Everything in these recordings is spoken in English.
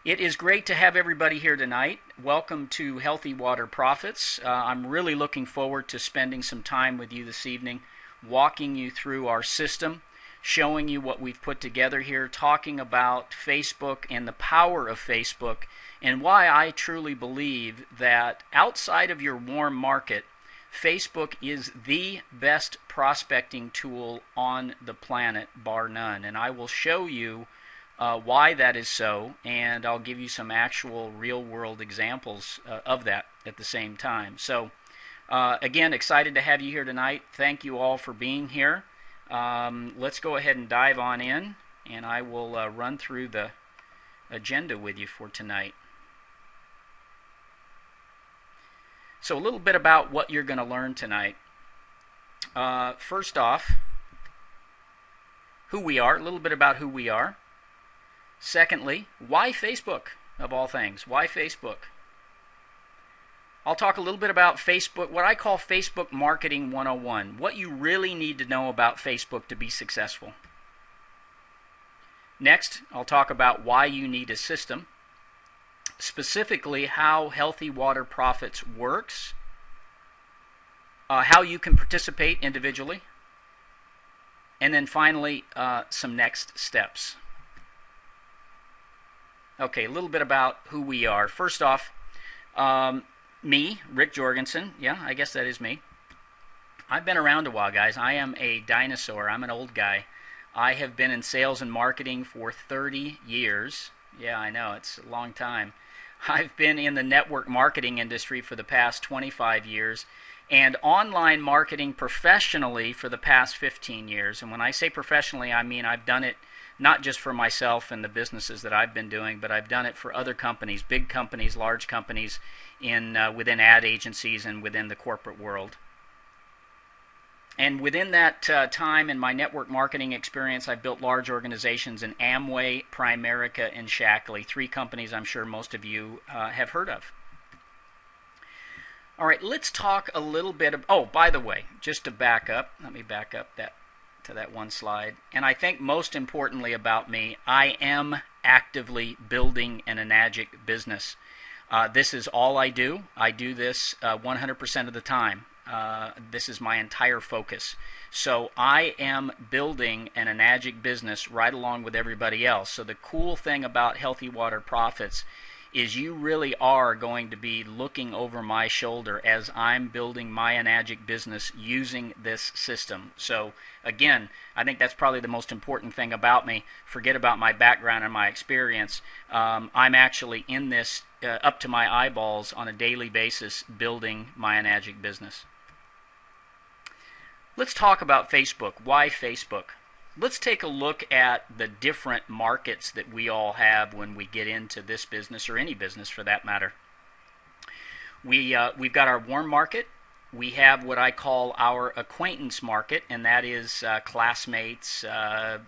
It is great to have everybody here tonight. Welcome to Healthy Water Profits. I'm really looking forward to spending some time with you this evening, walking you through our system, showing you what we've put together here, talking about Facebook and the power of Facebook, and why I truly believe that outside of your warm market, Facebook is the best prospecting tool on the planet, bar none. And I will show you why that is so, and I'll give you some actual real-world examples of that at the same time. So, again, excited to have you here tonight. Thank you all for being here. Let's go ahead and dive on in, and I will run through the agenda with you for tonight. So a little bit about what you're going to learn tonight. First off, who we are, a little bit about who we are. Secondly, why Facebook, of all things? Why Facebook? I'll talk a little bit about Facebook, what I call Facebook Marketing 101, what you really need to know about Facebook to be successful. Next, I'll talk about why you need a system, specifically how Healthy Water Profits works, how you can participate individually, and then finally, some next steps. Okay, a little bit about who we are. First off, me, Rick Jorgensen. Yeah, I guess that is me. I've been around a while, guys. I am a dinosaur. I'm an old guy. I have been in sales and marketing for 30 years. Yeah, I know, it's a long time. I've been in the network marketing industry for the past 25 years and online marketing professionally for the past 15 years. And when I say professionally, I mean I've done it not just for myself and the businesses that I've been doing, but I've done it for other companies, big companies, large companies, within ad agencies and within the corporate world. And within that time in my network marketing experience, I've built large organizations in Amway, Primerica, and Shaklee, three companies I'm sure most of you have heard of. All right, let's talk a little bit of, oh, by the way, just to back up, let me back up to that one slide. And I think most importantly about me, I am actively building an Enagic business. This is all I do. I do this 100% of the time. This is my entire focus. So I am building an Enagic business right along with everybody else. So the cool thing about Healthy Water Profits is you really are going to be looking over my shoulder as I'm building my Enagic business using this system. So again, I think that's probably the most important thing about me. Forget about my background and my experience. I'm actually in this up to my eyeballs on a daily basis building my Enagic business. Let's talk about Facebook. Why Facebook? Let's take a look at the different markets that we all have when we get into this business, or any business for that matter. We've got our warm market. We have what I call our acquaintance market, and that is classmates,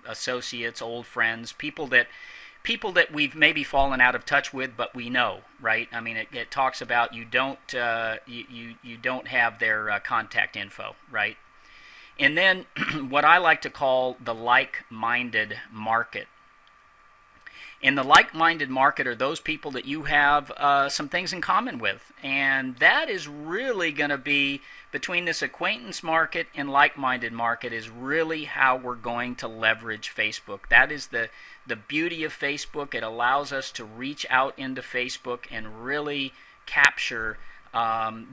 associates, old friends, people that we've maybe fallen out of touch with, but we know, right? I mean, it talks about you don't have their contact info, right? And then what I like to call the like-minded market. And the like-minded market are those people that you have some things in common with. And that is really going to be, between this acquaintance market and like-minded market, is really how we're going to leverage Facebook. That is the beauty of Facebook. It allows us to reach out into Facebook and really capture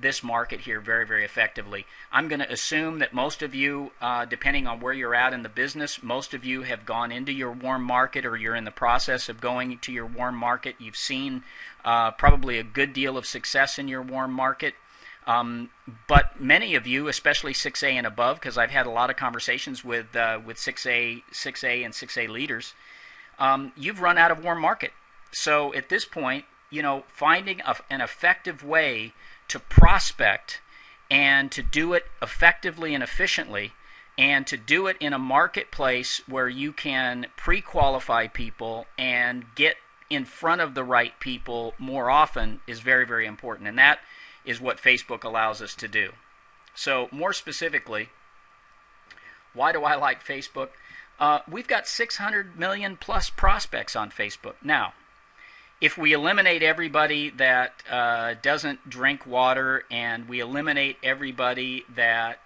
this market here very, very effectively. I'm going to assume that most of you, depending on where you're at in the business, most of you have gone into your warm market, or you're in the process of going to your warm market. You've seen probably a good deal of success in your warm market. But many of you, especially 6A and above, because I've had a lot of conversations with 6A and 6A leaders, you've run out of warm market. So at this point, finding an effective way to prospect and to do it effectively and efficiently, and to do it in a marketplace where you can pre-qualify people and get in front of the right people more often is very, very important. And that is what Facebook allows us to do. So more specifically, why do I like Facebook? We've got 600 million plus prospects on Facebook. Now, if we eliminate everybody that doesn't drink water, and we eliminate everybody that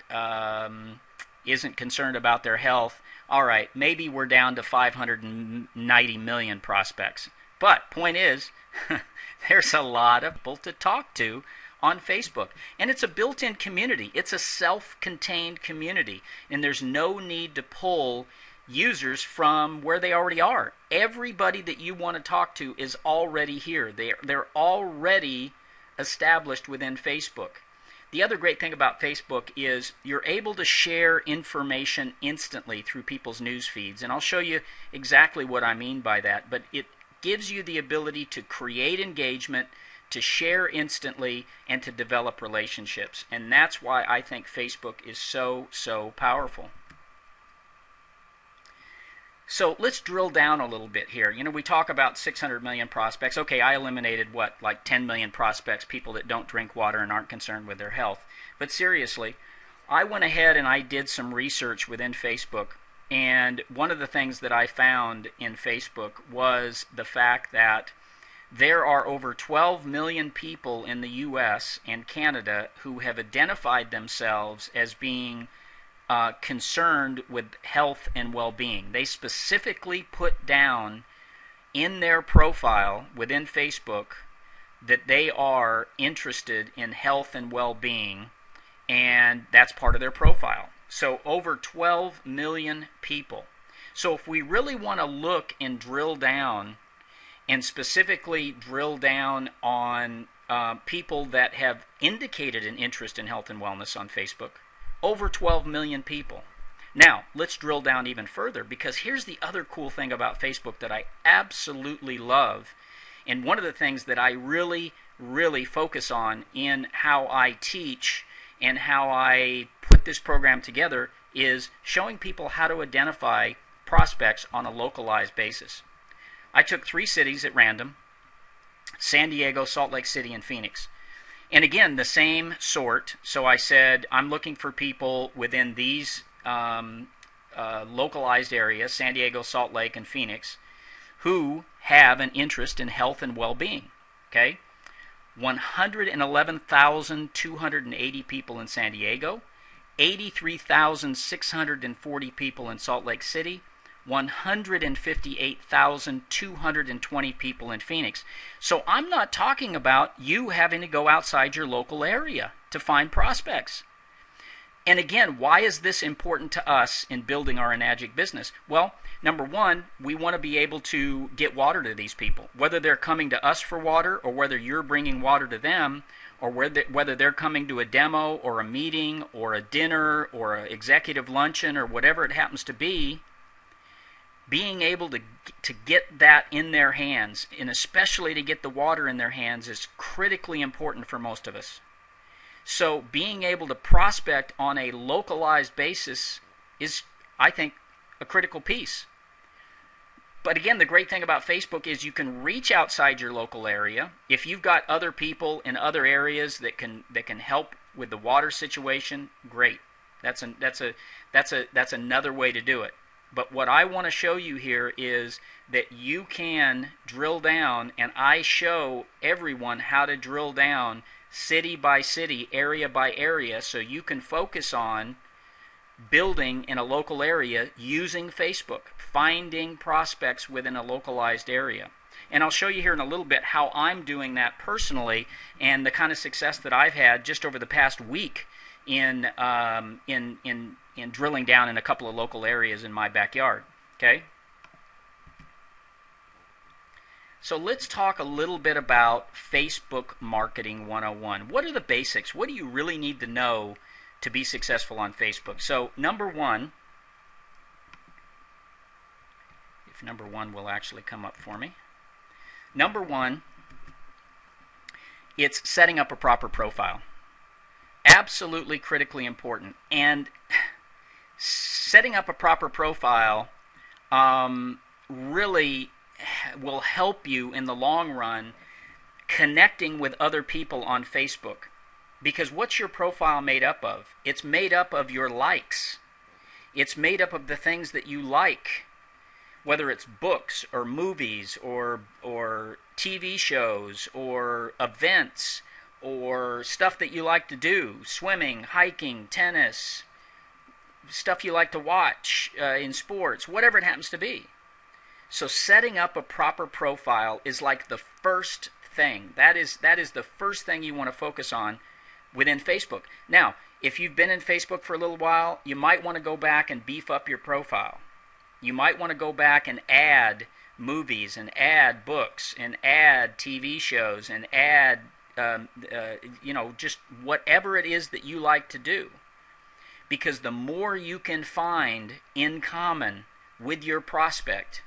isn't concerned about their health, all right, maybe we're down to 590 million prospects. But point is, there's a lot of people to talk to on Facebook. And it's a built-in community. It's a self-contained community. And there's no need to pull users from where they already are. Everybody that you want to talk to is already here. They're already established within Facebook. The other great thing about Facebook is you're able to share information instantly through people's news feeds. And I'll show you exactly what I mean by that. But it gives you the ability to create engagement, to share instantly, and to develop relationships. And that's why I think Facebook is so, so powerful. So let's drill down a little bit here. You know, we talk about 600 million prospects. Okay, I eliminated what, like 10 million prospects, people that don't drink water and aren't concerned with their health. But seriously, I went ahead and I did some research within Facebook. And one of the things that I found in Facebook was the fact that there are over 12 million people in the U.S. and Canada who have identified themselves as being concerned with health and well-being. They specifically put down in their profile within Facebook that they are interested in health and well-being, and that's part of their profile. So over 12 million people. So if we really want to look and drill down, and specifically drill down on people that have indicated an interest in health and wellness on Facebook, over 12 million people. Now, let's drill down even further, because here's the other cool thing about Facebook that I absolutely love, and one of the things that I really, really focus on in how I teach and how I put this program together is showing people how to identify prospects on a localized basis. I took 3 cities at random: San Diego, Salt Lake City, and Phoenix. And again, the same sort. So I said, I'm looking for people within these localized areas, San Diego, Salt Lake, and Phoenix, who have an interest in health and well-being. Okay? 111,280 people in San Diego, 83,640 people in Salt Lake City, 158,220 people in Phoenix. So I'm not talking about you having to go outside your local area to find prospects. And again, why is this important to us in building our Enagic business? Well, number one, we want to be able to get water to these people. Whether they're coming to us for water, or whether you're bringing water to them, or whether they're coming to a demo or a meeting or a dinner or an executive luncheon or whatever it happens to be, being able to get that in their hands, and especially to get the water in their hands, is critically important for most of us. So being able to prospect on a localized basis is, I think, a critical piece. But again, the great thing about Facebook is you can reach outside your local area. If you've got other people in other areas that can help with the water situation, great. That's another way to do it. But what I want to show you here is that you can drill down, and I show everyone how to drill down city by city, area by area, so you can focus on building in a local area using Facebook, finding prospects within a localized area. And I'll show you here in a little bit how I'm doing that personally, and the kind of success that I've had just over the past week in drilling down in a couple of local areas in my backyard. Okay? So let's talk a little bit about Facebook Marketing 101. What are the basics? What do you really need to know to be successful on Facebook? So number one, if number one will actually come up for me. Number one, it's setting up a proper profile. Absolutely critically important. And setting up a proper profile really will help you in the long run connecting with other people on Facebook. Because what's your profile made up of? It's made up of your likes. It's made up of the things that you like. whether it's books or movies or TV shows or events or stuff that you like to do, swimming, hiking, tennis, stuff you like to watch in sports, whatever it happens to be. So setting up a proper profile is like the first thing. That is the first thing you want to focus on within Facebook. Now, if you've been in Facebook for a little while, you might want to go back and beef up your profile. You might want to go back and add movies and add books and add TV shows and add, just whatever it is that you like to do. Because the more you can find in common with your prospect,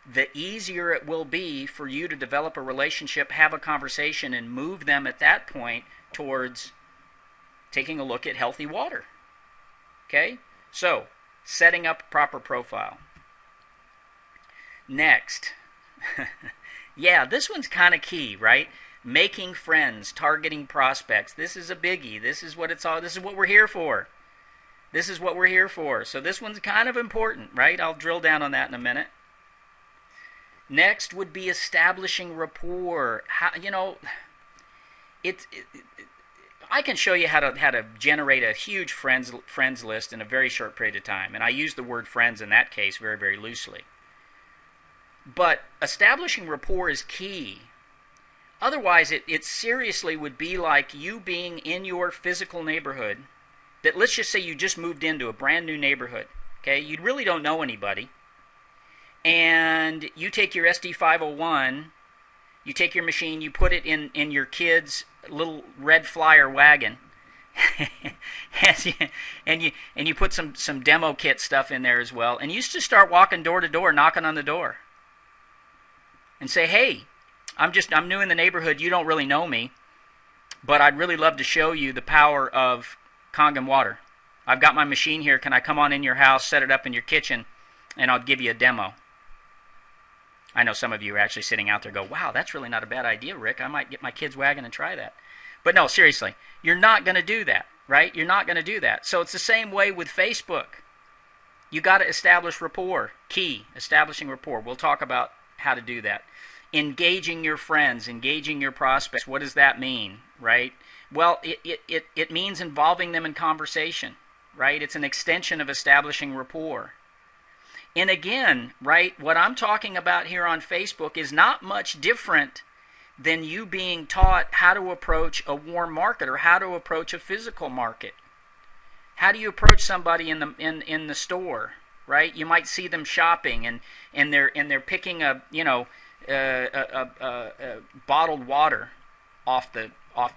the easier it will be for you to develop a relationship, have a conversation, and move them at that point towards taking a look at healthy water. Okay? So, setting up a proper profile. Next. Yeah, this one's kind of key, right? Making friends, targeting prospects. This is a biggie. This is what we're here for. This is what we're here for. So this one's kind of important, right? I'll drill down on that in a minute. Next would be establishing rapport. I can show you how to generate a huge friends list in a very short period of time, and I use the word friends in that case very, very loosely. But establishing rapport is key. Otherwise, it seriously would be like you being in your physical neighborhood. That, let's just say you just moved into a brand new neighborhood. Okay, you really don't know anybody, and you take your SD501, you take your machine, you put it in your kid's little red flyer wagon, and you put some demo kit stuff in there as well, and you just start walking door to door, knocking on the door, and say, hey, I'm new in the neighborhood, you don't really know me, but I'd really love to show you the power of Kangen water. I've got my machine here, can I come on in your house, set it up in your kitchen, and I'll give you a demo. I know some of you are actually sitting out there go, wow, that's really not a bad idea, Rick. I might get my kid's wagon and try that. But no, seriously, you're not going to do that, right? You're not going to do that. So it's the same way with Facebook. You got to establish rapport. Key, establishing rapport. We'll talk about how to do that. Engaging your friends, engaging your prospects. What does that mean, right? Well, it means involving them in conversation, right? It's an extension of establishing rapport. And again, right, what I'm talking about here on Facebook is not much different than you being taught how to approach a warm market or how to approach a physical market. How do you approach somebody in the store, right? You might see them shopping and they're picking a bottled water off the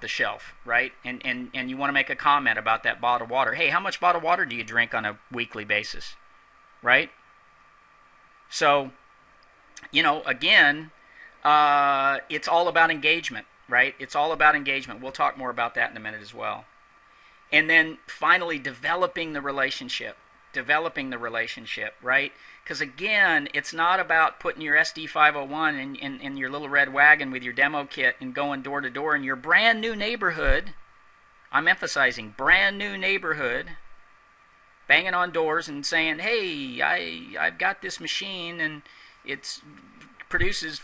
shelf, right? And you want to make a comment about that bottled water. Hey, how much bottled water do you drink on a weekly basis, right? So, again, it's all about engagement, right? It's all about engagement. We'll talk more about that in a minute as well. And then finally, developing the relationship, right? Because again, it's not about putting your SD501 in your little red wagon with your demo kit and going door to door in your brand new neighborhood. I'm emphasizing brand new neighborhood. Banging on doors and saying, hey, I've got this machine and it produces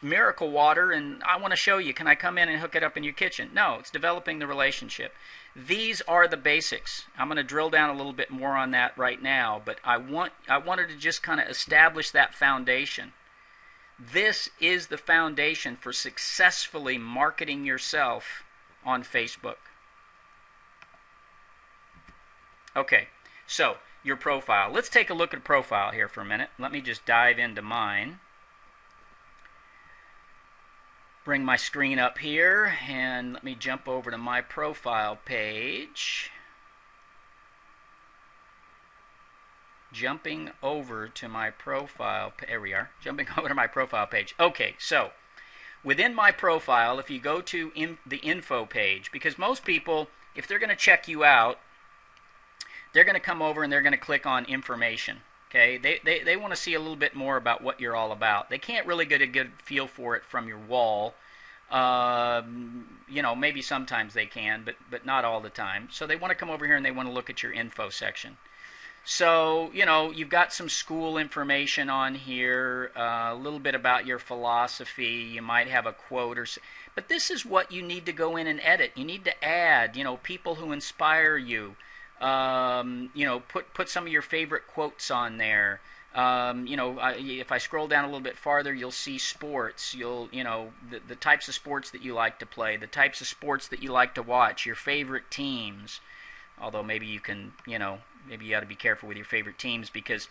miracle water and I want to show you. Can I come in and hook it up in your kitchen? No, it's developing the relationship. These are the basics. I'm going to drill down a little bit more on that right now, but I wanted to just kind of establish that foundation. This is the foundation for successfully marketing yourself on Facebook. Okay. So, your profile. Let's take a look at profile here for a minute. Let me just dive into mine. Bring my screen up here, and let me jump over to my profile page. Jumping over to my profile, there we are. Jumping over to my profile page. Okay, so, within my profile, if you go to the info page, because most people, if they're going to check you out, they're going to come over and they're going to click on information. Okay, they want to see a little bit more about what you're all about. They can't really get a good feel for it from your wall. Maybe sometimes they can, but not all the time. So they want to come over here and they want to look at your info section. So, you've got some school information on here, a little bit about your philosophy. You might have a quote but this is what you need to go in and edit. You need to add, people who inspire you. Put some of your favorite quotes on there. If I scroll down a little bit farther, you'll see sports. The types of sports that you like to play, the types of sports that you like to watch, your favorite teams. Although maybe you can, maybe you ought to be careful with your favorite teams, because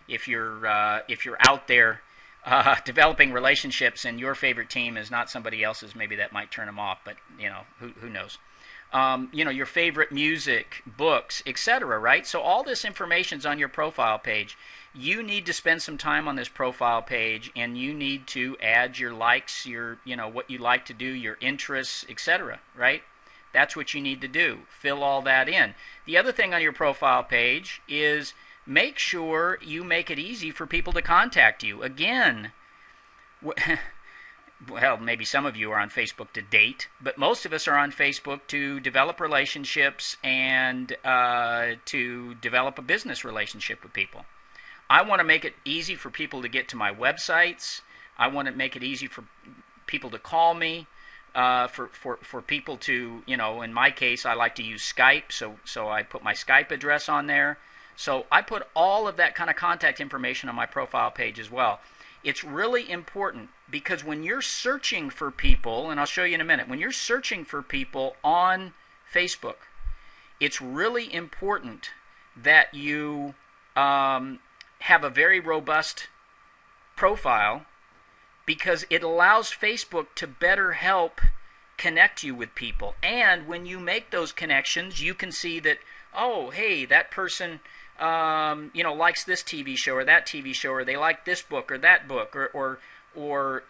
if you're out there developing relationships and your favorite team is not somebody else's, maybe that might turn them off. But who knows? Your favorite music, books, etc. Right? So all this information's on your profile page. You need to spend some time on this profile page, and you need to add your likes, your what you like to do, your interests, etc. Right? That's what you need to do. Fill all that in. The other thing on your profile page is make sure you make it easy for people to contact you. Again, well, maybe some of you are on Facebook to date, but most of us are on Facebook to develop relationships and to develop a business relationship with people. I want to make it easy for people to get to my websites. I want to make it easy for people to call me. For people to, in my case, I like to use Skype, so I put my Skype address on there. So I put all of that kind of contact information on my profile page as well. It's really important, because when you're searching for people, and I'll show you in a minute, when you're searching for people on Facebook, it's really important that you have a very robust profile, because it allows Facebook to better help connect you with people. And when you make those connections, you can see that, oh, hey, that person likes this TV show or that TV show, or they like this book or that book, or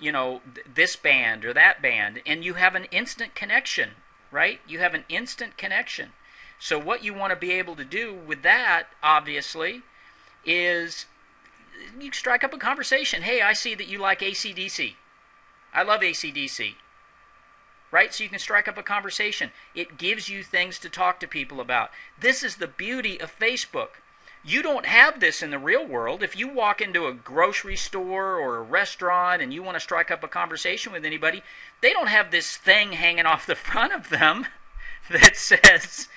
this band or that band, and you have an instant connection, right? You have an instant connection. So what you want to be able to do with that, obviously, is you strike up a conversation. Hey, I see that you like AC/DC. I love AC/DC. Right? So you can strike up a conversation. It gives you things to talk to people about. This is the beauty of Facebook. You don't have this in the real world. If you walk into a grocery store or a restaurant and you want to strike up a conversation with anybody, they don't have this thing hanging off the front of them that says,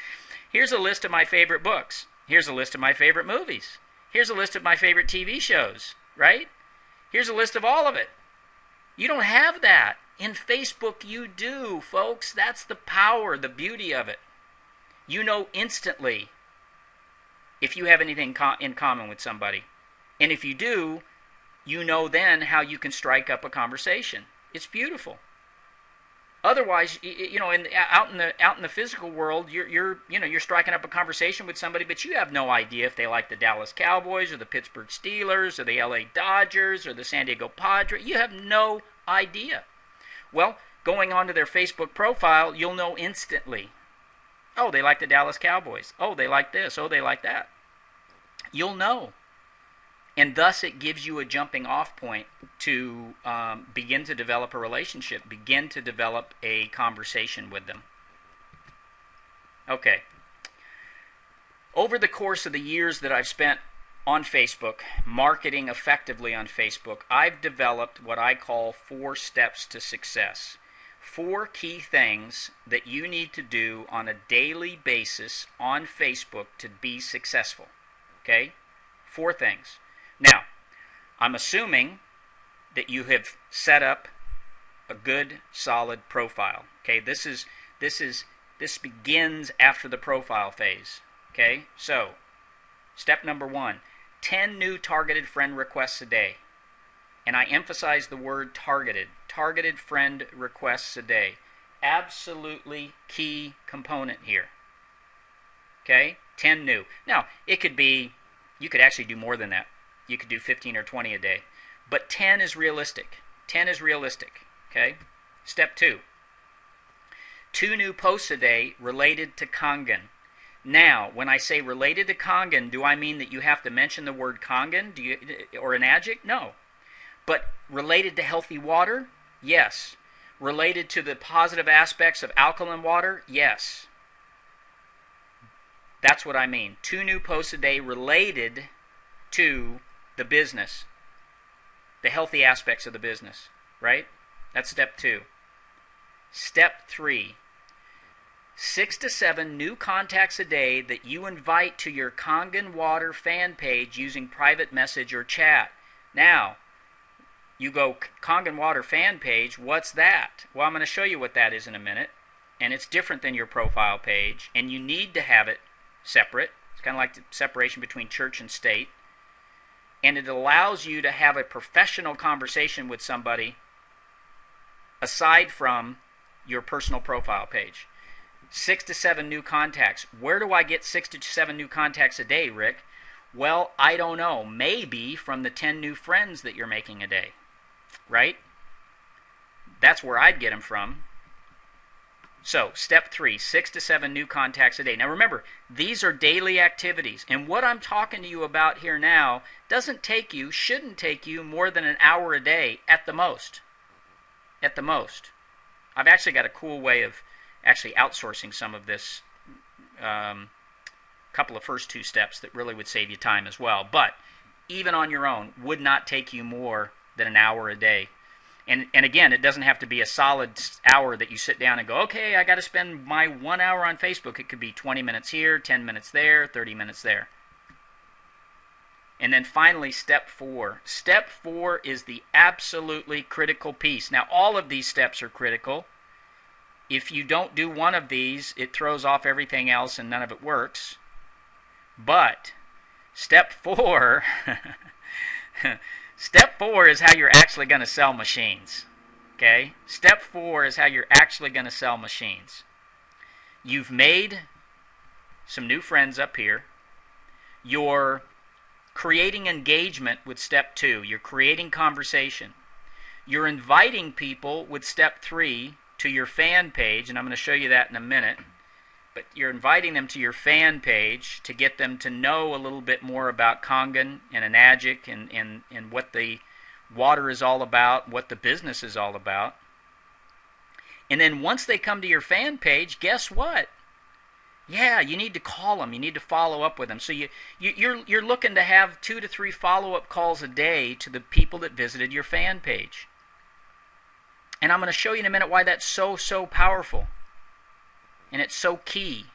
here's a list of my favorite books. Here's a list of my favorite movies. Here's a list of my favorite TV shows, right? Here's a list of all of it. You don't have that. In Facebook, you do, folks. That's the power, the beauty of it. You know instantly if you have anything in common with somebody. And if you do, you know then how you can strike up a conversation. It's beautiful. Otherwise, out in the physical world, you're striking up a conversation with somebody, but you have no idea if they like the Dallas Cowboys or the Pittsburgh Steelers or the LA Dodgers or the San Diego Padres. You have no idea. Well, going onto their Facebook profile, you'll know instantly. Oh, they like the Dallas Cowboys. Oh, they like this. Oh, they like that. You'll know. And thus it gives you a jumping off point to begin to develop a relationship, begin to develop a conversation with them. Okay. Over the course of the years that I've spent on Facebook, marketing effectively on Facebook, I've developed what I call 4 steps to success. 4 key things that you need to do on a daily basis on Facebook to be successful. Okay? 4 things. Now, I'm assuming that you have set up a good, solid profile. Okay, this begins after the profile phase. Okay, so step number 1, 10 new targeted friend requests a day. And I emphasize the word targeted. Targeted friend requests a day. Absolutely key component here. Okay, 10 new. Now, you could actually do more than that. You could do 15 or 20 a day. But 10 is realistic. 10 is realistic. Okay? Step 2. 2 new posts a day related to Kangen. Now, when I say related to Kangen, do I mean that you have to mention the word Kangen or an adjective? No. But related to healthy water? Yes. Related to the positive aspects of alkaline water? Yes. That's what I mean. 2 new posts a day related to the business, the healthy aspects of the business, right? That's step 2. Step 3, 6 to 7 new contacts a day that you invite to your Kangen Water fan page using private message or chat. Now, you go Kangen Water fan page, what's that? Well, I'm going to show you what that is in a minute, and it's different than your profile page, and you need to have it separate. It's kind of like the separation between church and state, and it allows you to have a professional conversation with somebody aside from your personal profile page. 6 to 7 new contacts. Where do I get 6 to 7 new contacts a day, Rick? Well, I don't know. Maybe from the 10 new friends that you're making a day, right? That's where I'd get them from. So, step 3, 6 to 7 new contacts a day. Now remember, these are daily activities, and what I'm talking to you about here now shouldn't take you more than an hour a day at the most. At the most. I've actually got a cool way of actually outsourcing some of this couple of first 2 steps that really would save you time as well. But even on your own, would not take you more than an hour a day. And again, it doesn't have to be a solid hour that you sit down and go, okay, I got to spend my 1 hour on Facebook. It could be 20 minutes here, 10 minutes there, 30 minutes there. And then finally, step 4. Step 4 is the absolutely critical piece. Now, all of these steps are critical. If you don't do one of these, it throws off everything else and none of it works. But step 4, step 4 is how you're actually going to sell machines. Okay? Step 4 is how you're actually going to sell machines. You've made some new friends up here. You're creating engagement with step 2. You're creating conversation. You're inviting people with step 3 to your fan page, and I'm going to show you that in a minute. But you're inviting them to your fan page to get them to know a little bit more about Kangen and Enagic and what the water is all about, what the business is all about. And then once they come to your fan page, guess what? Yeah, you need to call them. You need to follow up with them. So you're looking to have 2 to 3 follow-up calls a day to the people that visited your fan page. And I'm going to show you in a minute why that's so powerful. And it's so key.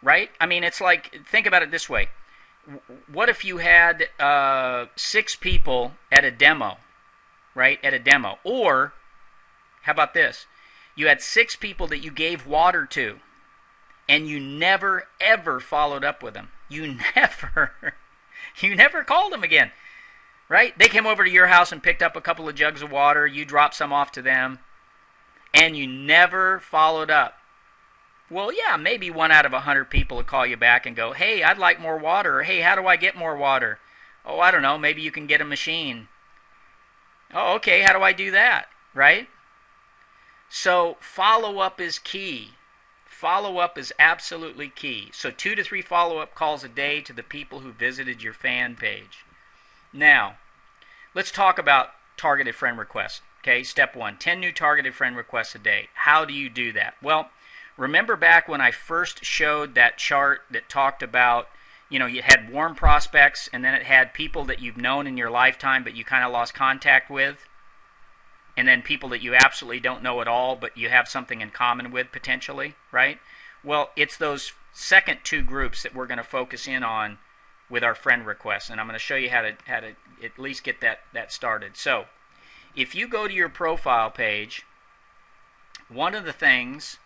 Right? I mean, it's like, think about it this way. What if you had 6 people at a demo, right? At a demo. Or, how about this? You had 6 people that you gave water to, and you never, ever followed up with them. You never called them again, right? They came over to your house and picked up a couple of jugs of water. You dropped some off to them, and you never followed up. Well, yeah, maybe 1 out of 100 people will call you back and go, hey, I'd like more water. Or, hey, how do I get more water? Oh, I don't know. Maybe you can get a machine. Oh, okay, how do I do that, right? So follow-up is key. Follow-up is absolutely key. So 2 to 3 follow-up calls a day to the people who visited your fan page. Now, let's talk about targeted friend requests. Okay, step 1, 10 new targeted friend requests a day. How do you do that? Well, remember back when I first showed that chart that talked about, you had warm prospects and then it had people that you've known in your lifetime but you kind of lost contact with? And then people that you absolutely don't know at all, but you have something in common with potentially, right? Well, it's those second 2 groups that we're going to focus in on with our friend requests, and I'm going to show you how to at least get that started. So, if you go to your profile page, one of the things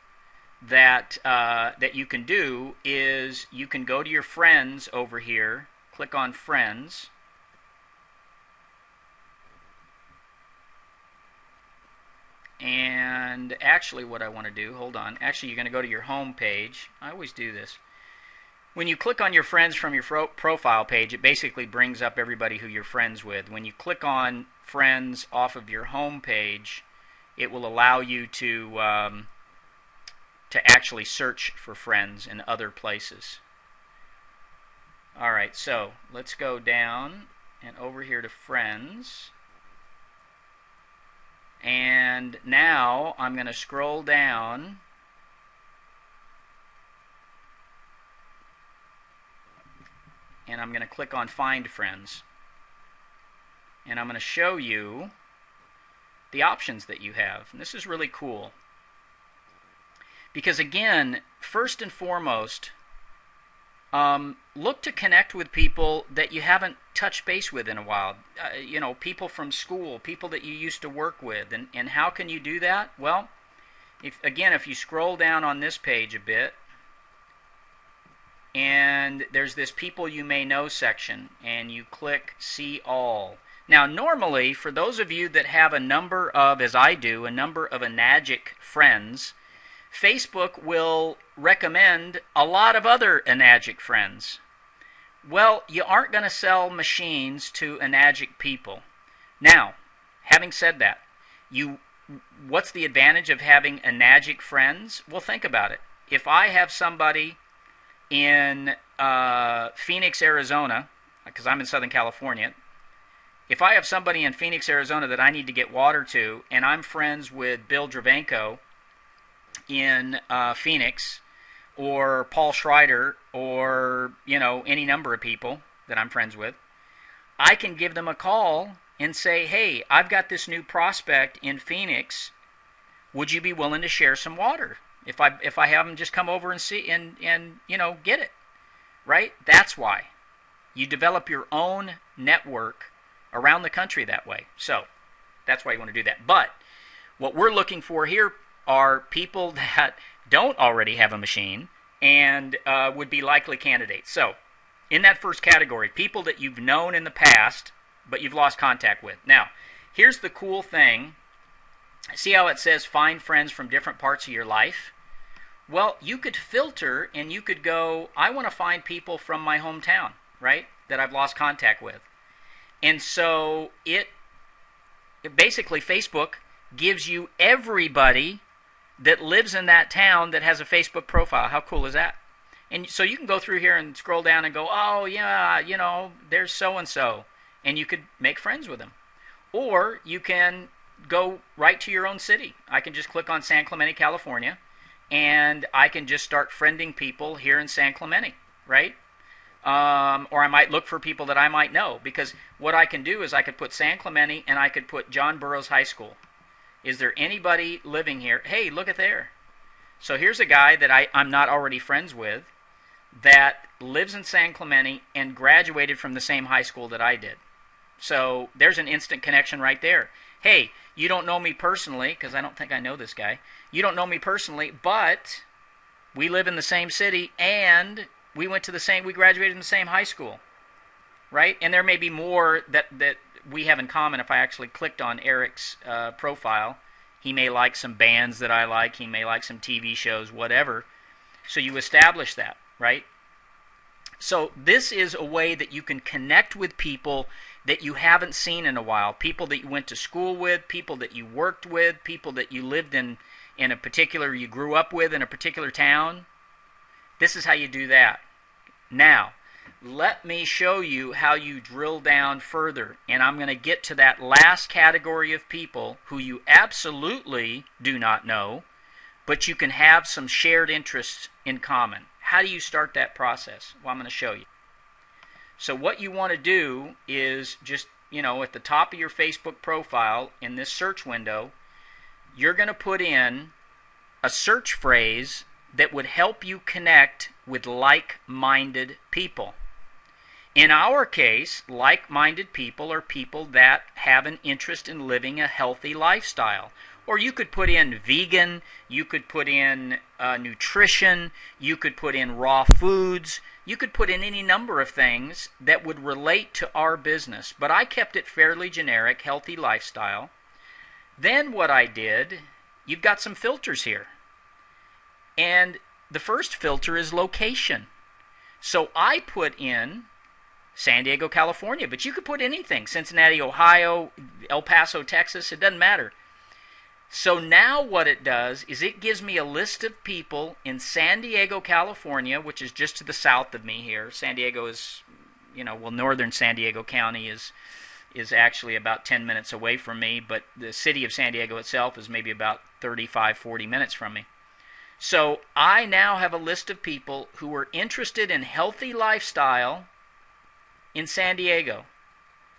that that you can do is you can go to your friends over here, click on friends. And actually what I want to do, hold on, actually you're going to go to your home page. I always do this. When you click on your friends from your profile page, it basically brings up everybody who you're friends with. When you click on friends off of your home page, it will allow you to actually search for friends in other places. Alright, so let's go down and over here to friends. And now I'm going to scroll down and I'm going to click on Find Friends. And I'm going to show you the options that you have. And this is really cool. Because again, first and foremost, look to connect with people that you haven't touched base with in a while. You know, people from school, people that you used to work with. And how can you do that? Well, if you scroll down on this page a bit, and there's this People You May Know section, and you click See All. Now, normally, for those of you that have a number of, as I do, a number of Enagic friends, Facebook will recommend a lot of other Enagic friends. Well, you aren't going to sell machines to Enagic people. Now, having said that, what's the advantage of having Enagic friends? Well, think about it. If I have somebody in Phoenix, Arizona, because I'm in Southern California, if I have somebody in Phoenix, Arizona that I need to get water to, and I'm friends with Bill Dravenko in Phoenix, or Paul Schreider, or any number of people that I'm friends with, I can give them a call and say, hey, I've got this new prospect in Phoenix. Would you be willing to share some water? If I have them just come over and see and get it, right? That's why you develop your own network around the country that way. So that's why you want to do that. But what we're looking for here are people that don't already have a machine and would be likely candidates. So in that first category, people that you've known in the past but you've lost contact with. Now, here's the cool thing. See how it says find friends from different parts of your life? Well, you could filter and you could go, I want to find people from my hometown, right, that I've lost contact with. And so it basically, Facebook gives you everybody that lives in that town that has a Facebook profile. How cool is that? And so you can go through here and scroll down and go, oh, yeah, there's so-and-so. And you could make friends with them. Or you can go right to your own city. I can just click on San Clemente, California, and I can just start friending people here in San Clemente, right? Or I might look for people that I might know, because what I can do is I could put San Clemente and I could put John Burroughs High School. Is there anybody living here? Hey, look at there. So here's a guy that I'm not already friends with that lives in San Clemente and graduated from the same high school that I did. So there's an instant connection right there. Hey, you don't know me personally, because I don't think I know this guy. You don't know me personally, but we live in the same city and we graduated in the same high school, right? And there may be more that we have in common if I actually clicked on Eric's profile. He may like some bands that I like. He may like some TV shows, whatever. So you establish that, right? So this is a way that you can connect with people that you haven't seen in a while, people that you went to school with, people that you worked with, people that you lived in a particular, you grew up with in a particular town. This is how you do that. Now, let me show you how you drill down further, and I'm going to get to that last category of people who you absolutely do not know, but you can have some shared interests in common. How do you start that process? Well, I'm going to show you. So what you want to do is just, at the top of your Facebook profile in this search window, you're going to put in a search phrase that would help you connect with like-minded people. In our case, like-minded people are people that have an interest in living a healthy lifestyle. Or you could put in vegan, you could put in nutrition, you could put in raw foods, you could put in any number of things that would relate to our business. But I kept it fairly generic, healthy lifestyle. Then what I did, you've got some filters here. And the first filter is location. So I put in San Diego, California, but you could put anything. Cincinnati, Ohio, El Paso, Texas, it doesn't matter. So now what it does is it gives me a list of people in San Diego, California, which is just to the south of me here. San Diego is, northern San Diego County is actually about 10 minutes away from me, but the city of San Diego itself is maybe about 35, 40 minutes from me. So I now have a list of people who are interested in healthy lifestyle in San Diego.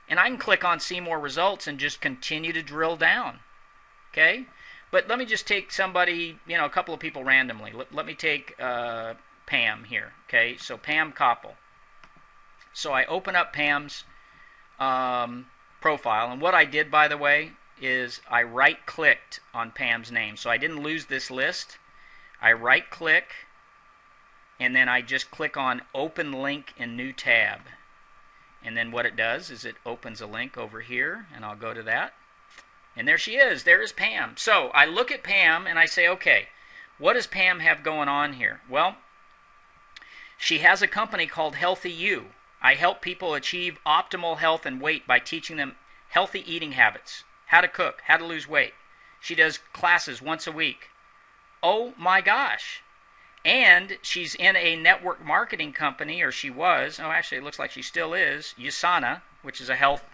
And I can click on see more results and just continue to drill down. Okay? But let me just take somebody, a couple of people randomly. Let me take Pam here. Okay? So Pam Koppel. So I open up Pam's profile. And what I did, by the way, is I right-clicked on Pam's name. So I didn't lose this list. I right-click, and then I just click on Open Link in New Tab. And then what it does is it opens a link over here, and I'll go to that. And there she is. There is Pam. So I look at Pam, and I say, okay, what does Pam have going on here? Well, she has a company called Healthy You. I help people achieve optimal health and weight by teaching them healthy eating habits, how to cook, how to lose weight. She does classes once a week. Oh my gosh. And she's in a network marketing company, or she was. Oh, actually, it looks like she still is. USANA, which is a health,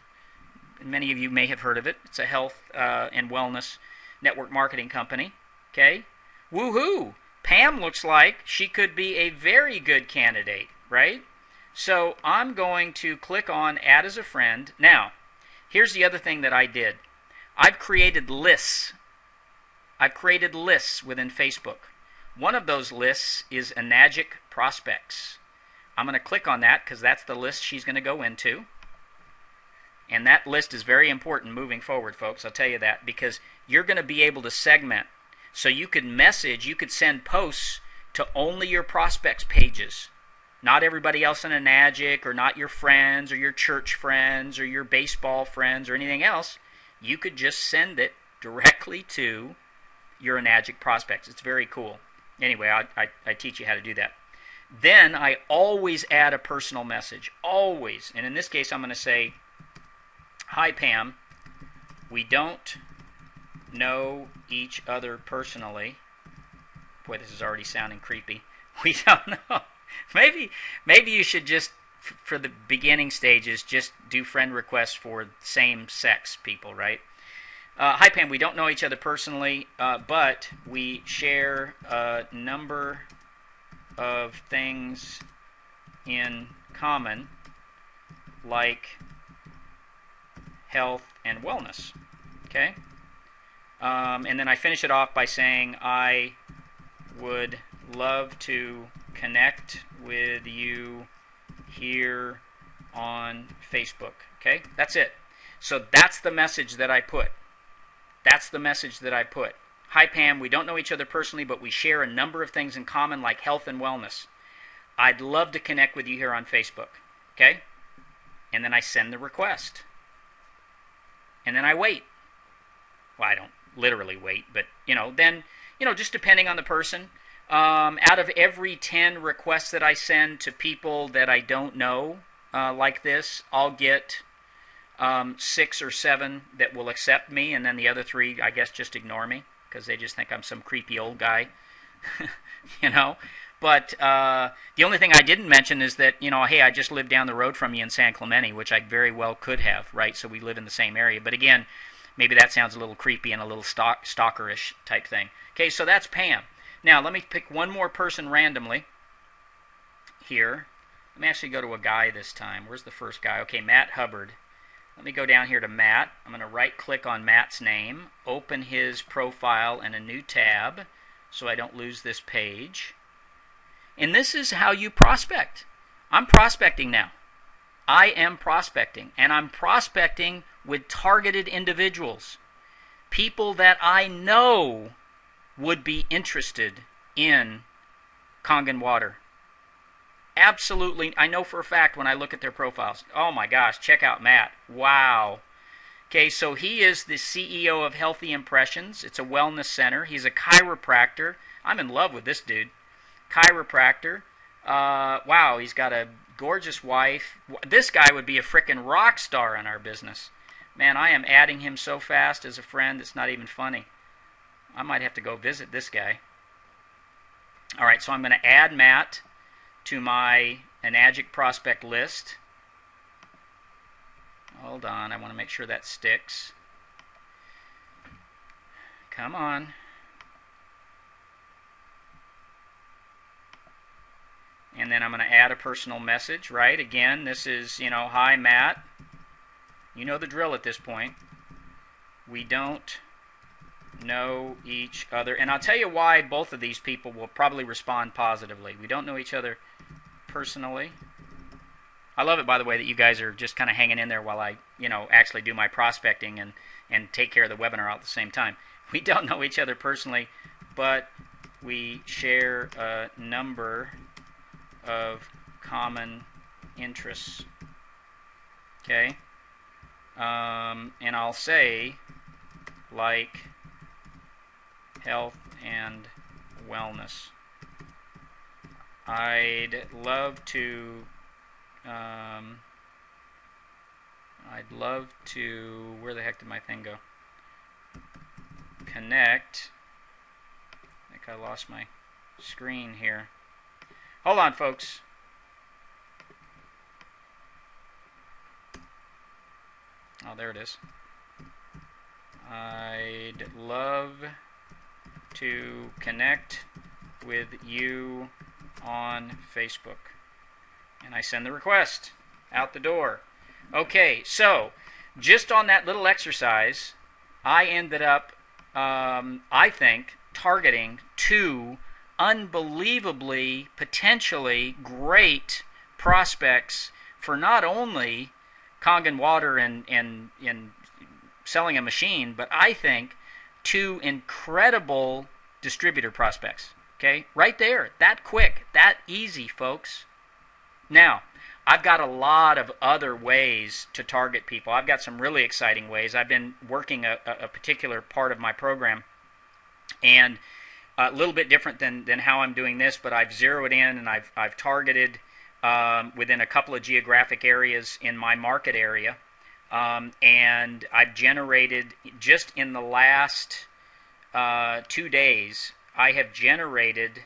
many of you may have heard of it. It's a health and wellness network marketing company. Okay? Woohoo! Pam looks like she could be a very good candidate, right? So I'm going to click on Add as a Friend. Now, here's the other thing that I did. I've created lists. I've created lists within Facebook. One of those lists is Enagic Prospects. I'm going to click on that because that's the list she's going to go into. And that list is very important moving forward, folks. I'll tell you that, because you're going to be able to segment. So you could message, you could send posts to only your prospects pages. Not everybody else in Enagic, or not your friends, or your church friends, or your baseball friends, or anything else. You could just send it directly to your Enagic prospects. It's very cool. Anyway, I teach you how to do that. Then I always add a personal message. Always. And in this case, I'm going to say, hi, Pam. We don't know each other personally. Boy, this is already sounding creepy. We don't know. Maybe you should just, for the beginning stages, just do friend requests for same-sex people, right? Hi, Pam. We don't know each other personally, but we share a number of things in common, like health and wellness. Okay? And then I finish it off by saying, I would love to connect with you here on Facebook. Okay? That's it. So that's the message that I put. That's the message that I put. Hi, Pam. We don't know each other personally, but we share a number of things in common, like health and wellness. I'd love to connect with you here on Facebook. Okay? And then I send the request. And then I wait. Well, I don't literally wait, but, then, just depending on the person. Out of every 10 requests that I send to people that I don't know like this, I'll get 6 or 7 that will accept me, and then the other 3, I guess, just ignore me because they just think I'm some creepy old guy, But the only thing I didn't mention is that, hey, I just live down the road from you in San Clemente, which I very well could have, right? So we live in the same area. But again, maybe that sounds a little creepy and a little stalkerish type thing. Okay, so that's Pam. Now, let me pick one more person randomly here. Let me actually go to a guy this time. Where's the first guy? Okay, Matt Hubbard. Let me go down here to Matt. I'm going to right-click on Matt's name, open his profile in a new tab so I don't lose this page. And this is how you prospect. I'm prospecting now. I am prospecting, and I'm prospecting with targeted individuals, people that I know would be interested in Kangen water. Absolutely, I know for a fact when I look at their profiles. Oh my gosh, check out Matt. Wow. Okay, so he is the CEO of Healthy Impressions. It's a wellness center. He's a chiropractor. I'm in love with this dude. Chiropractor. Wow, he's got a gorgeous wife. This guy would be a frickin' rock star in our business. Man, I am adding him so fast as a friend, it's not even funny. I might have to go visit this guy. All right, so I'm going to add Matt to my Enagic prospect list. Hold on, I want to make sure that sticks. Come on. and then I'm going to add a personal message, right? Again, this is, hi, Matt. You know the drill at this point. We don't know each other. And I'll tell you why both of these people will probably respond positively. We don't know each other personally. I love it, by the way, that you guys are just kind of hanging in there while I, actually do my prospecting and take care of the webinar all at the same time. We don't know each other personally, but we share a number of common interests. Okay? And I'll say, like health and wellness. I'd love to, where the heck did my thing go? Connect. I think I lost my screen here. Hold on, folks. Oh, there it is. I'd love to connect with you on Facebook. And I send the request out the door. Okay, so just on that little exercise, I ended up, I think, targeting 2 unbelievably, potentially great prospects for not only Kangen water and selling a machine, but I think 2 incredible distributor prospects. Okay, right there, that quick, that easy, folks. Now, I've got a lot of other ways to target people. I've got some really exciting ways. I've been working a particular part of my program, and a little bit different than how I'm doing this, but I've zeroed in and I've targeted within a couple of geographic areas in my market area, and I've generated, just in the last 2 days, I have generated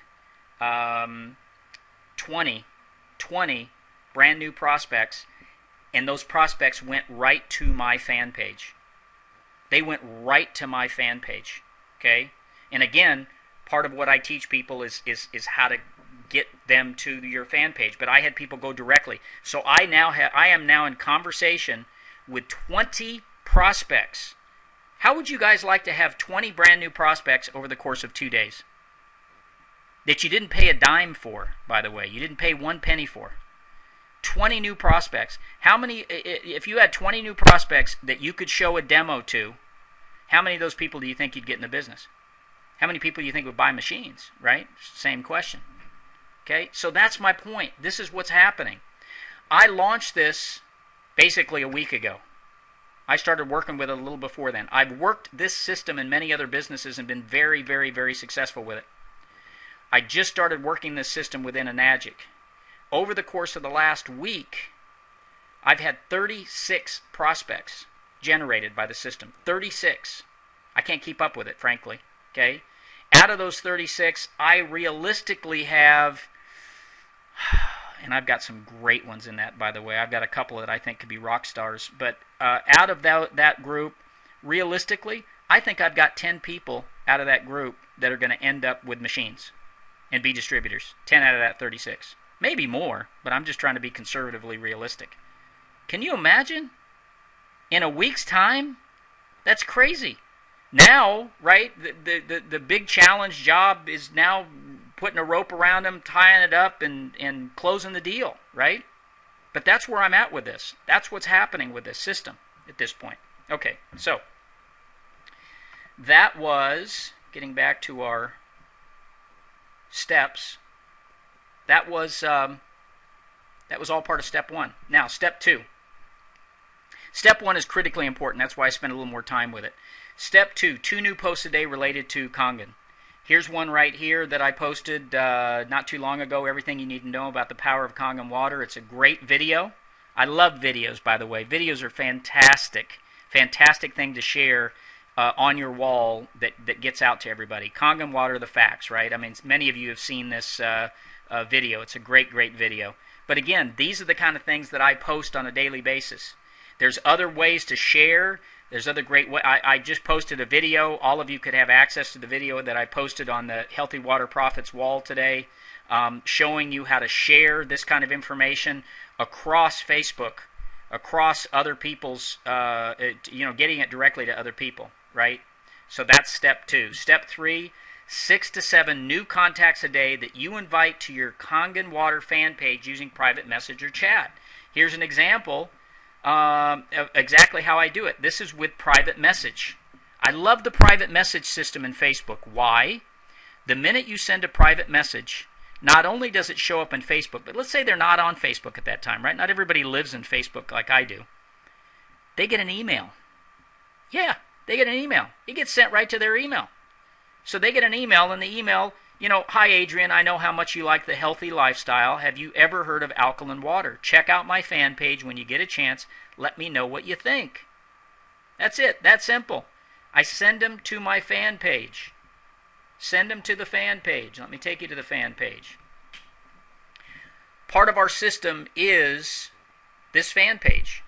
20 brand new prospects, and those prospects went right to my fan page. They went right to my fan page. Okay? And again, part of what I teach people is how to get them to your fan page. But I had people go directly. So I am now in conversation with 20 prospects. How would you guys like to have 20 brand new prospects over the course of 2 days? That you didn't pay a dime for, by the way. You didn't pay 1 penny for. 20 new prospects. How many, if you had 20 new prospects that you could show a demo to, how many of those people do you think you'd get in the business? How many people do you think would buy machines, right? Same question. Okay, so that's my point. This is what's happening. I launched this basically a week ago. I started working with it a little before then. I've worked this system in many other businesses and been very, very, very successful with it. I just started working this system within Enagic. Over the course of the last week, I've had 36 prospects generated by the system. 36. I can't keep up with it, frankly. Okay? Out of those 36, I realistically have, and I've got some great ones in that, by the way. I've got a couple that I think could be rock stars. But out of that group, realistically, I think I've got 10 people out of that group that are going to end up with machines and be distributors. 10 out of that 36. Maybe more, but I'm just trying to be conservatively realistic. Can you imagine? In a week's time? That's crazy. Now, right, the big challenge job is now putting a rope around them, tying it up, and closing the deal, right? But that's where I'm at with this. That's what's happening with this system at this point. Okay, so that was, getting back to our steps, that was all part of step 1. Now, step 2. Step 1 is critically important. That's why I spent a little more time with it. Step 2, 2 new posts a day related to Kangen. Here's one right here that I posted not too long ago, everything you need to know about the power of Kangen water. It's a great video. I love videos, by the way. Videos are fantastic. Fantastic thing to share on your wall that gets out to everybody. Kangen water, the facts, right? I mean, many of you have seen this video. It's a great, great video. But again, these are the kind of things that I post on a daily basis. There's other ways to share. There's other great ways. I just posted a video. All of you could have access to the video that I posted on the Healthy Water Profits wall today. showing you how to share this kind of information across Facebook, across other people's, getting it directly to other people, right? So that's step 2. Step 3, 6 to 7 new contacts a day that you invite to your Kangen Water fan page using private message or chat. Here's an example of exactly how I do it. This is with private message. I love the private message system in Facebook. Why? The minute you send a private message, not only does it show up in Facebook, but let's say they're not on Facebook at that time, right? Not everybody lives in Facebook like I do. They get an email. Yeah, they get an email. It gets sent right to their email. So they get an email, and the email, hi Adrian, I know how much you like the healthy lifestyle. Have you ever heard of alkaline water? Check out my fan page when you get a chance. Let me know what you think. That's it. That's simple. I send them to my fan page. Send them to the fan page. Let me take you to the fan page. Part of our system is this fan page.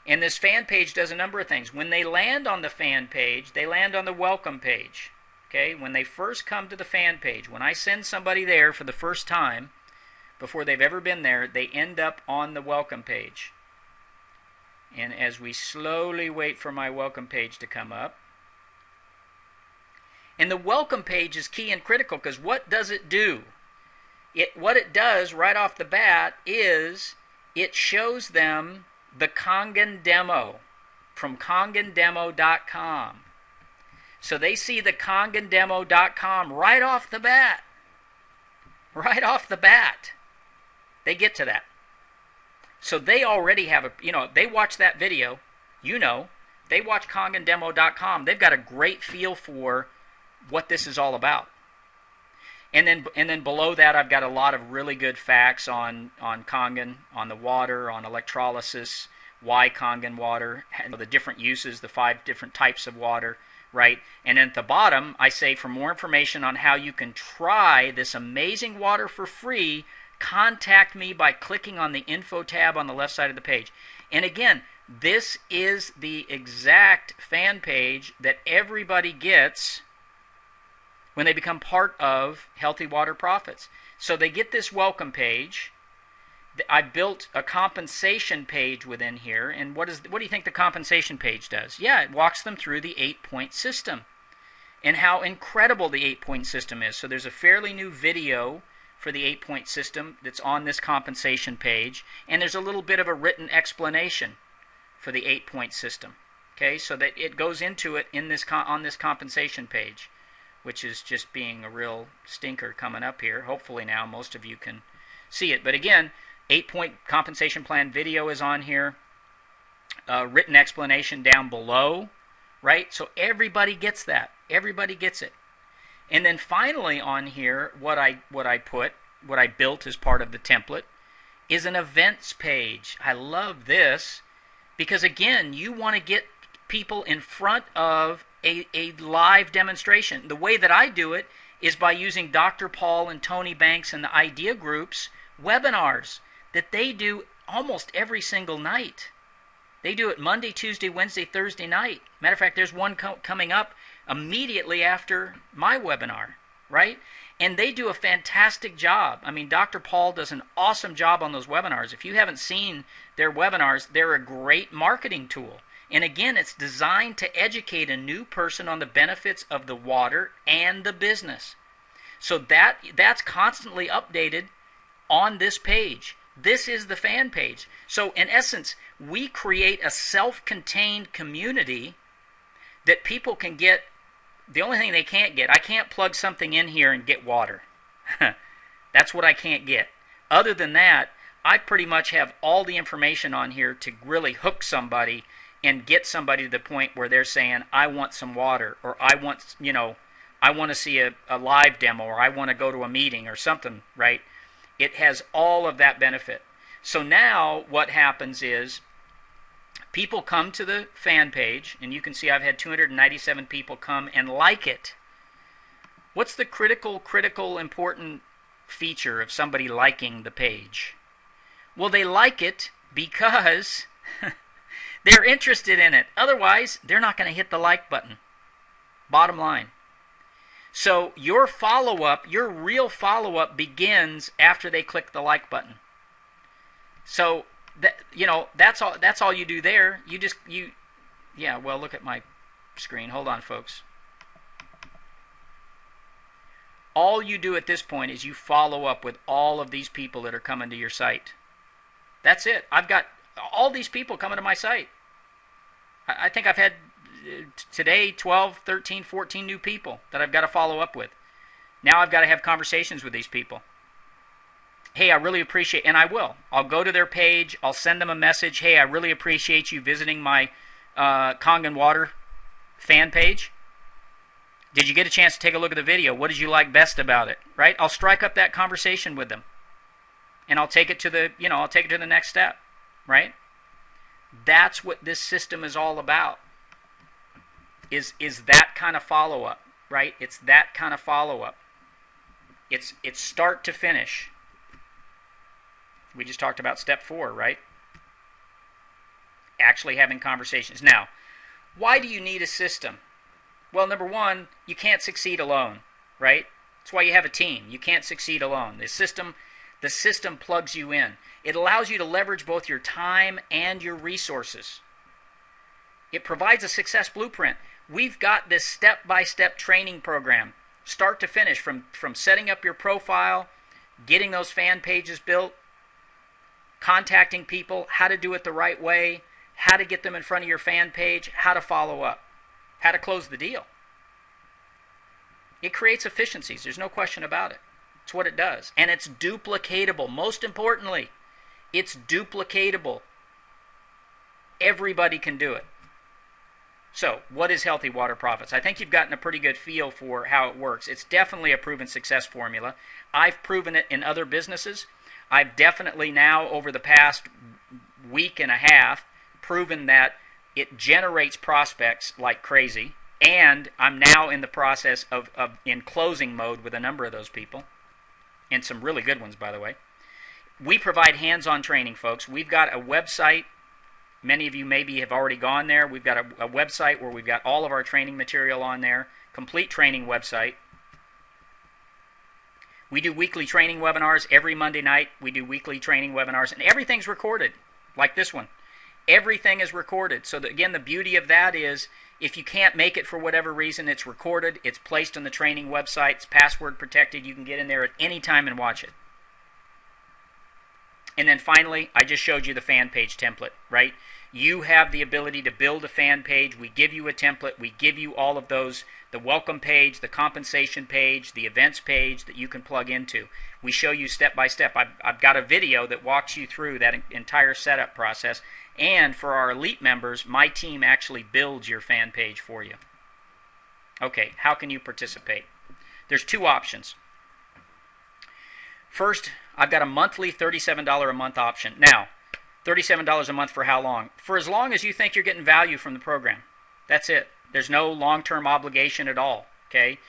And this fan page does a number of things. When they land on the fan page, they land on the welcome page. Okay? When they first come to the fan page, when I send somebody there for the first time, before they've ever been there, they end up on the welcome page. And as we slowly wait for my welcome page to come up, and the welcome page is key and critical, because what does it do? What it does right off the bat is it shows them the Kangen demo from kangendemo.com. So they see the kangendemo.com right off the bat. Right off the bat. They get to that. So they already have they watch that video, they watch kangendemo.com. They've got a great feel for what this is all about. And then below that, I've got a lot of really good facts on Kangen, on the water, on electrolysis, why Kangen water, the different uses, the 5 different types of water, right? And then at the bottom, I say for more information on how you can try this amazing water for free, contact me by clicking on the info tab on the left side of the page. And again, this is the exact fan page that everybody gets when they become part of Healthy Water Profits. So they get this welcome page. I built a compensation page within here, and what do you think the compensation page does? Yeah, it walks them through the 8-point system and how incredible the 8-point system is. So there's a fairly new video for the 8-point system that's on this compensation page, and there's a little bit of a written explanation for the 8-point system. Okay, so that it goes into it in this on this compensation page, which is just being a real stinker coming up here. Hopefully now most of you can see it. But again, 8-point compensation plan video is on here. Written explanation down below, right? So everybody gets that. Everybody gets it. And then finally on here, what I built as part of the template is an events page. I love this because again, you want to get people in front of a live demonstration. The way that I do it is by using Dr. Paul and Tony Banks and the Idea Group's webinars that they do almost every single night. They do it Monday, Tuesday, Wednesday, Thursday night. Matter of fact, there's one coming up immediately after my webinar, right? And they do a fantastic job. I mean, Dr. Paul does an awesome job on those webinars. If you haven't seen their webinars, they're a great marketing tool. And again, it's designed to educate a new person on the benefits of the water and the business. So that's constantly updated on this page. This is the fan page. So in essence, we create a self-contained community that people can get. The only thing they can't get, I can't plug something in here and get water. That's what I can't get. Other than that, I pretty much have all the information on here to really hook somebody and get somebody to the point where they're saying, I want some water, or I want to see a live demo, or I want to go to a meeting or something, right? It has all of that benefit. So now what happens is people come to the fan page, and you can see I've had 297 people come and like it. What's the critical, important feature of somebody liking the page? Well, they like it because they're interested in it. Otherwise, they're not going to hit the like button. Bottom line. So your follow-up, your real follow-up begins after they click the like button. So that, that's all you do there. Yeah, well, look at my screen. Hold on, folks. All you do at this point is you follow up with all of these people that are coming to your site. That's it. I've got all these people coming to my site. I think I've had today 12, 13, 14 new people that I've got to follow up with. Now I've got to have conversations with these people. Hey, I really appreciate, and I will. I'll go to their page. I'll send them a message. Hey, I really appreciate you visiting my Kangen Water fan page. Did you get a chance to take a look at the video? What did you like best about it? Right? I'll strike up that conversation with them, and I'll take it to the, I'll take it to the next step. Right? That's what this system is all about. Is that kind of follow-up, right? It's that kind of follow-up. It's start to finish. We just talked about step 4, right? Actually having conversations. Now, why do you need a system? Well, number one, you can't succeed alone, right? That's why you have a team. You can't succeed alone. The system plugs you in. It allows you to leverage both your time and your resources. It provides a success blueprint. We've got this step-by-step training program, start to finish, from setting up your profile, getting those fan pages built, contacting people, how to do it the right way, how to get them in front of your fan page, how to follow up, how to close the deal. It creates efficiencies. There's no question about it. It's what it does. And it's duplicatable. Most importantly, it's duplicatable. Everybody can do it. So, what is Healthy Water Profits? I think you've gotten a pretty good feel for how it works. It's definitely a proven success formula. I've proven it in other businesses. I've definitely now, over the past week and a half, proven that it generates prospects like crazy. And I'm now in the process of in closing mode with a number of those people. And some really good ones, by the way. We provide hands-on training, folks. We've got a website. Many of you maybe have already gone there. We've got a website where we've got all of our training material on there. Complete training website. We do weekly training webinars every Monday night. We do weekly training webinars, and everything's recorded, like this one. Everything is recorded. So again, the beauty of that is if you can't make it for whatever reason, it's recorded. It's placed on the training website. It's password protected. You can get in there at any time and watch it. And then finally, I just showed you the fan page template, right? You have the ability to build a fan page. We give you a template. We give you all of those, the welcome page, the compensation page, the events page that you can plug into. We show you step by step. I've got a video that walks you through that entire setup process. And for our elite members, my team actually builds your fan page for you. Okay, how can you participate? There's two options. First, I've got a monthly $37 a month option. Now, $37 a month for how long? For as long as you think you're getting value from the program. That's it. There's no long-term obligation at all. Okay?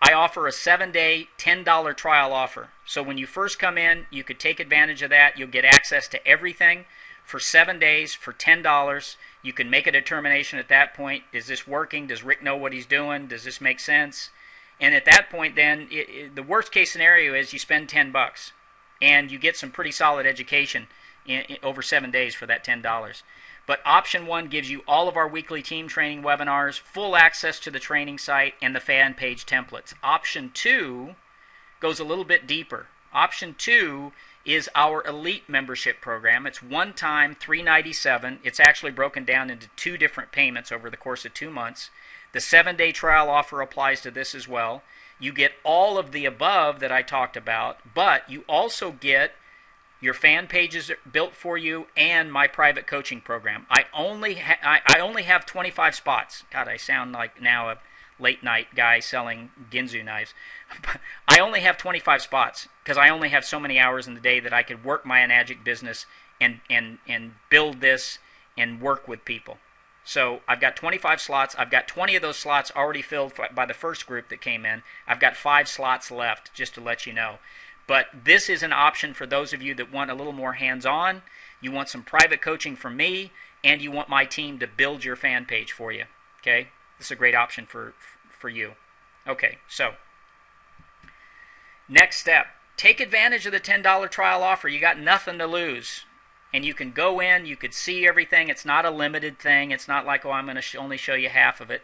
I offer a 7-day, $10 trial offer. So when you first come in, you could take advantage of that. You'll get access to everything for 7 days for $10. You can make a determination at that point. Is this working? Does Rick know what he's doing? Does this make sense? And at that point, then, the worst case scenario is you spend $10 and you get some pretty solid education over 7 days for that $10. But option 1 gives you all of our weekly team training webinars, full access to the training site, and the fan page templates. Option 2 goes a little bit deeper. Option 2 is our elite membership program. It's one time $397. It's actually broken down into 2 different payments over the course of 2 months. The 7-day trial offer applies to this as well. You get all of the above that I talked about, but you also get your fan pages built for you and my private coaching program. I only have 25 spots. God, I sound like now a late night guy selling Ginsu knives. I only have 25 spots because I only have so many hours in the day that I could work my Enagic business and build this and work with people. So I've got 25 slots. I've got 20 of those slots already filled by the first group that came in. I've got 5 slots left, just to let you know. But this is an option for those of you that want a little more hands-on, you want some private coaching from me, and you want my team to build your fan page for you. Okay? This is a great option for you. Okay, so Next step, take advantage of the $10 trial offer. You got nothing to lose. And you can go in, you could see everything. It's not a limited thing. It's not like, oh, I'm going to only show you half of it.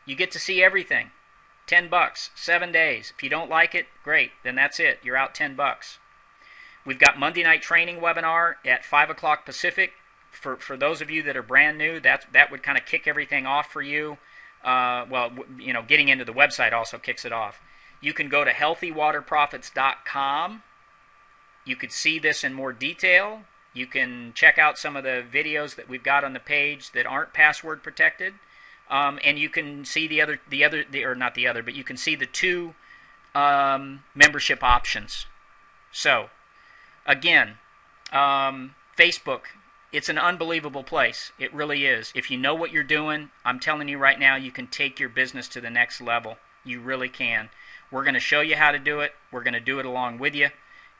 You get to see everything. $10, 7 days. If you don't like it, great. Then that's it. You're out $10. We've got Monday night training webinar at 5 o'clock Pacific. For those of you that are brand new, that would kind of kick everything off for you. Getting into the website also kicks it off. You can go to healthywaterprofits.com. You could see this in more detail. You can check out some of the videos that we've got on the page that aren't password protected, and you can see you can see the two membership options. So, again, Facebook, it's an unbelievable place. It really is. If you know what you're doing, I'm telling you right now, you can take your business to the next level. You really can. We're going to show you how to do it. We're going to do it along with you.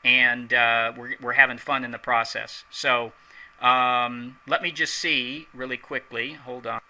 And we're having fun in the process. So let me just see really quickly. Hold on.